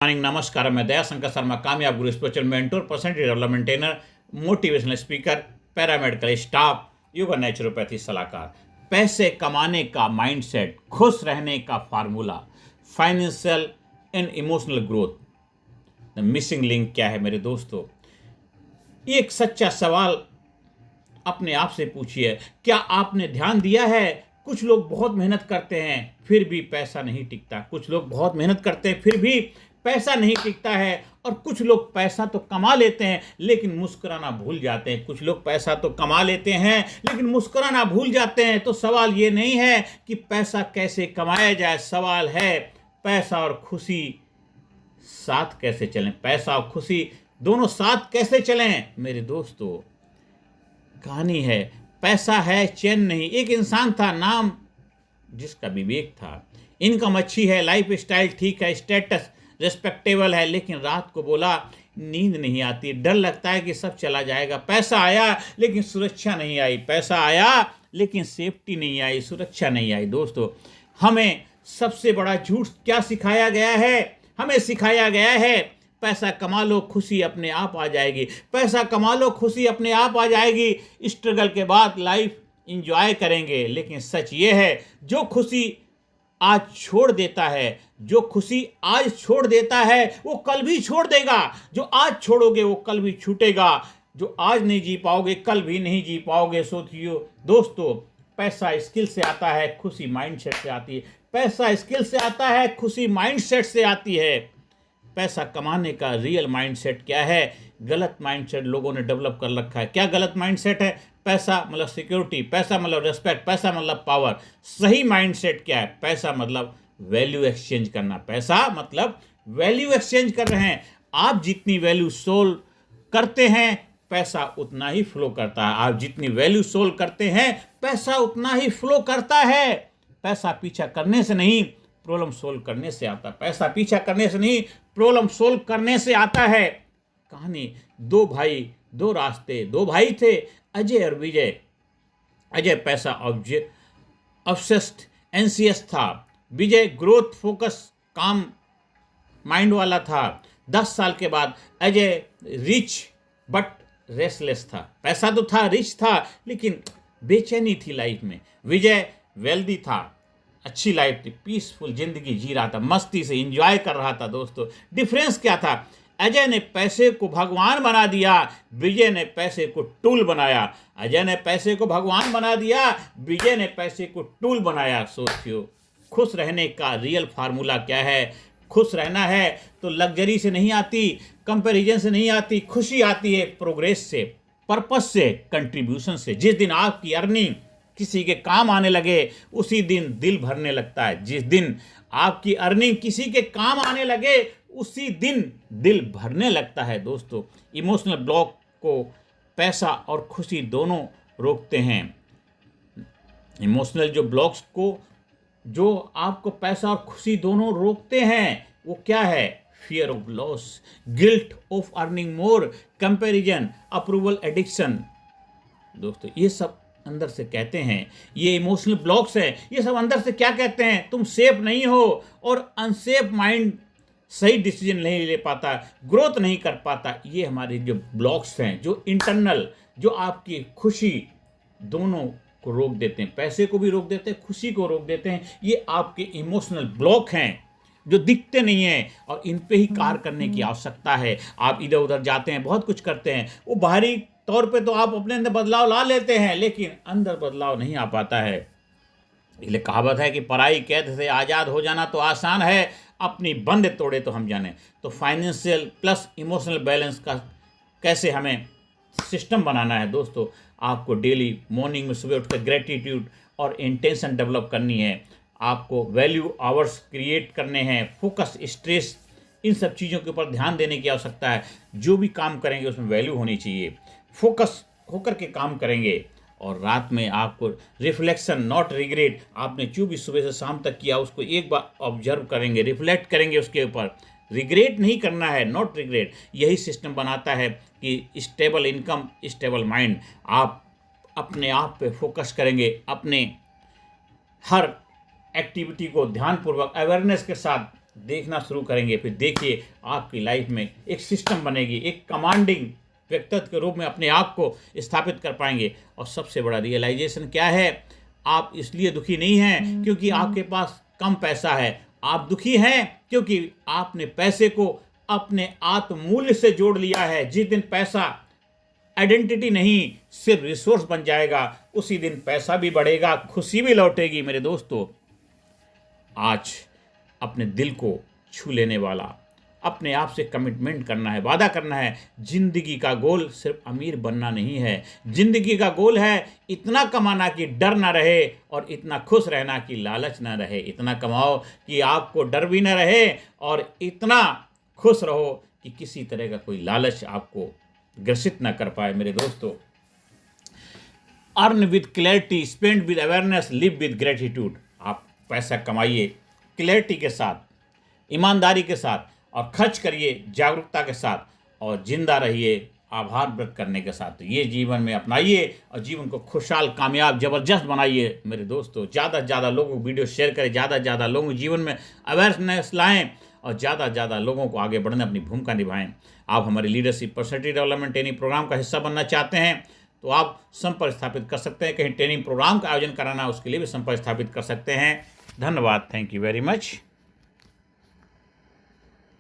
Morning, नमस्कार। मैं दया शंकर शर्मा, कामयाब गुरु, spiritual mentor, personality development trainer, motivational speaker, paramedical staff, yoga naturopathy सलाहकार। पैसे कमाने का माइंडसेट, खुश रहने का formula, financial and emotional growth, the missing link क्या है मेरे दोस्तों? एक सच्चा सवाल अपने आप से पूछिए, क्या आपने ध्यान दिया है? कुछ लोग बहुत मेहनत करते हैं फिर भी पैसा नहीं टिकता। कुछ लोग बहुत मेहनत करते हैं फिर भी पैसा नहीं टिकता है। और कुछ लोग पैसा तो कमा लेते हैं लेकिन मुस्कुराना भूल जाते हैं। कुछ लोग पैसा तो कमा लेते हैं लेकिन मुस्कुराना भूल जाते हैं। तो सवाल ये नहीं है कि पैसा कैसे कमाया जाए, सवाल है पैसा और खुशी साथ कैसे चलें। पैसा और खुशी दोनों साथ कैसे चलें मेरे दोस्तों? कहानी है, पैसा है चैन नहीं। एक इंसान था, नाम जिसका विवेक था। इनकम अच्छी है, लाइफ स्टाइल ठीक है, स्टेटस रिस्पेक्टेबल है, लेकिन रात को बोला नींद नहीं आती, डर लगता है कि सब चला जाएगा। पैसा आया लेकिन सुरक्षा नहीं आई। पैसा आया लेकिन सेफ्टी नहीं आई, सुरक्षा नहीं आई। दोस्तों, हमें सबसे बड़ा झूठ क्या सिखाया गया है? हमें सिखाया गया है पैसा कमा लो, खुशी अपने आप आ जाएगी। पैसा कमा लो, खुशी अपने आप आ जाएगी। स्ट्रगल के बाद लाइफ इंजॉय करेंगे। लेकिन सच ये है, जो खुशी आज छोड़ देता है, जो खुशी आज छोड़ देता है वो कल भी छोड़ देगा। जो आज छोड़ोगे वो कल भी छूटेगा। जो आज नहीं जी पाओगे कल भी नहीं जी पाओगे। सोचियो दोस्तों, पैसा स्किल से आता है, खुशी माइंडसेट से आती है। पैसा स्किल से आता है, खुशी माइंडसेट से आती है। पैसा कमाने का रियल माइंडसेट क्या है? गलत माइंडसेट लोगों ने डेवलप कर रखा है। क्या गलत माइंडसेट है? पैसा मतलब सिक्योरिटी, पैसा मतलब रिस्पेक्ट, पैसा मतलब पावर। सही माइंडसेट क्या है? पैसा मतलब वैल्यू एक्सचेंज करना। पैसा मतलब वैल्यू एक्सचेंज कर रहे हैं। आप जितनी वैल्यू सोल्व करते हैं पैसा उतना ही फ्लो करता है। आप जितनी वैल्यू सोल्व करते हैं पैसा उतना ही फ्लो करता है। पैसा पीछा करने से नहीं, प्रॉब्लम सोल्व करने से आता है। पैसा पीछा करने से नहीं, प्रॉब्लम सोल्व करने से आता है। कहानी, दो भाई, दो रास्ते। दो भाई थे, अजय और विजय। अजय पैसा ऑब्सेस्ड एंसियस था। विजय ग्रोथ फोकस काम माइंड वाला था। 10 साल के बाद अजय रिच बट रेस्टलेस था। पैसा तो था, रिच था, लेकिन बेचैनी थी लाइफ में। विजय वेल्दी था, अच्छी लाइफ थी, पीसफुल जिंदगी जी रहा था, मस्ती से एंजॉय कर रहा था। दोस्तों, डिफरेंस क्या था? अजय ने पैसे को भगवान बना दिया, विजय ने पैसे को टूल बनाया। अजय ने पैसे को भगवान बना दिया, विजय ने पैसे को टूल बनाया। सोचियो, खुश रहने का रियल फार्मूला क्या है? खुश रहना है तो लग्जरी से नहीं आती, कंपैरिजन से नहीं आती। खुशी आती है प्रोग्रेस से, पर्पस से, कंट्रीब्यूशन से। जिस दिन आपकी अर्निंग किसी के काम आने लगे उसी दिन दिल भरने लगता है। जिस दिन आपकी अर्निंग किसी के काम आने लगे उसी दिन दिल भरने लगता है। दोस्तों, इमोशनल ब्लॉक को पैसा और खुशी दोनों रोकते हैं। इमोशनल जो ब्लॉक्स को, जो आपको पैसा और खुशी दोनों रोकते हैं, वो क्या है? Fear of loss, guilt of earning more, comparison, approval addiction. दोस्तों, ये सब अंदर से कहते हैं, ये इमोशनल ब्लॉक्स हैं। ये सब अंदर से क्या कहते हैं? तुम सेफ नहीं हो। और अनसेफ माइंड सही डिसीजन नहीं ले पाता, ग्रोथ नहीं कर पाता। ये हमारे जो ब्लॉक्स हैं, जो इंटरनल, जो आपकी खुशी दोनों को रोक देते हैं। पैसे को भी रोक देते हैं, खुशी को रोक देते हैं। ये आपके इमोशनल ब्लॉक हैं जो दिखते नहीं हैं, और इन पे ही कार्य करने की आवश्यकता है। आप इधर उधर जाते हैं, बहुत कुछ करते हैं, वो बाहरी तौर पे तो आप अपने अंदर बदलाव ला लेते हैं, लेकिन अंदर बदलाव नहीं आ पाता है। इसलिए कहावत है कि पराई कैद से आज़ाद हो जाना तो आसान है, अपनी बंद तोड़े तो हम जाने। तो फाइनेंशियल प्लस इमोशनल बैलेंस का कैसे हमें सिस्टम बनाना है? दोस्तों, आपको डेली मॉर्निंग में सुबह उठकर ग्रेटिट्यूड और इंटेंशन डेवलप करनी है। आपको वैल्यू आवर्स क्रिएट करने हैं, फोकस, स्ट्रेस, इन सब चीज़ों के ऊपर ध्यान देने की आवश्यकता है। जो भी काम करेंगे उसमें वैल्यू होनी चाहिए, फोकस होकर के काम करेंगे। और रात में आपको रिफ्लेक्शन नॉट रिग्रेट, आपने जो भी सुबह से शाम तक किया उसको एक बार ऑब्जर्व करेंगे, रिफ्लेक्ट करेंगे उसके ऊपर। रिग्रेट नहीं करना है, नॉट रिग्रेट। यही सिस्टम बनाता है कि स्टेबल इनकम, स्टेबल माइंड। आप अपने आप पे फोकस करेंगे, अपने हर एक्टिविटी को ध्यानपूर्वक अवेयरनेस के साथ देखना शुरू करेंगे, फिर देखिए आपकी लाइफ में एक सिस्टम बनेगी, एक कमांडिंग व्यक्तित्व के रूप में अपने आप को स्थापित कर पाएंगे। और सबसे बड़ा रियलाइजेशन क्या है, आप इसलिए दुखी नहीं हैं क्योंकि आपके पास कम पैसा है, आप दुखी हैं क्योंकि आपने पैसे को अपने आत्ममूल्य से जोड़ लिया है। जिस दिन पैसा आइडेंटिटी नहीं सिर्फ रिसोर्स बन जाएगा, उसी दिन पैसा भी बढ़ेगा, खुशी भी लौटेगी। मेरे दोस्तों, आज अपने दिल को छू लेने वाला, अपने आप से कमिटमेंट करना है, वादा करना है। जिंदगी का गोल सिर्फ अमीर बनना नहीं है, जिंदगी का गोल है इतना कमाना कि डर ना रहे और इतना खुश रहना कि लालच ना रहे। इतना कमाओ कि आपको डर भी ना रहे और इतना खुश रहो कि किसी तरह का कोई लालच आपको ग्रसित ना कर पाए। मेरे दोस्तों, earn with clarity, spend with awareness, live with gratitude. आप पैसा कमाइए क्लैरिटी के साथ, ईमानदारी के साथ, और खर्च करिए जागरूकता के साथ, और जिंदा रहिए आभार व्यक्त करने के साथ। ये जीवन में अपनाइए और जीवन को खुशहाल, कामयाब, ज़बरदस्त बनाइए। मेरे दोस्तों, ज़्यादा से ज़्यादा लोगों को वीडियो शेयर करें, ज़्यादा से ज़्यादा लोगों के जीवन में अवेयरनेस लाएं और ज़्यादा से ज़्यादा लोगों को आगे बढ़ने अपनी भूमिका निभाएं। आप हमारे leadership personality development training program का हिस्सा बनना चाहते हैं तो आप संपर्क स्थापित कर सकते हैं। कहीं ट्रेनिंग प्रोग्राम का आयोजन कराना, उसके लिए भी संपर्क स्थापित कर सकते हैं। धन्यवाद। Thank you very much.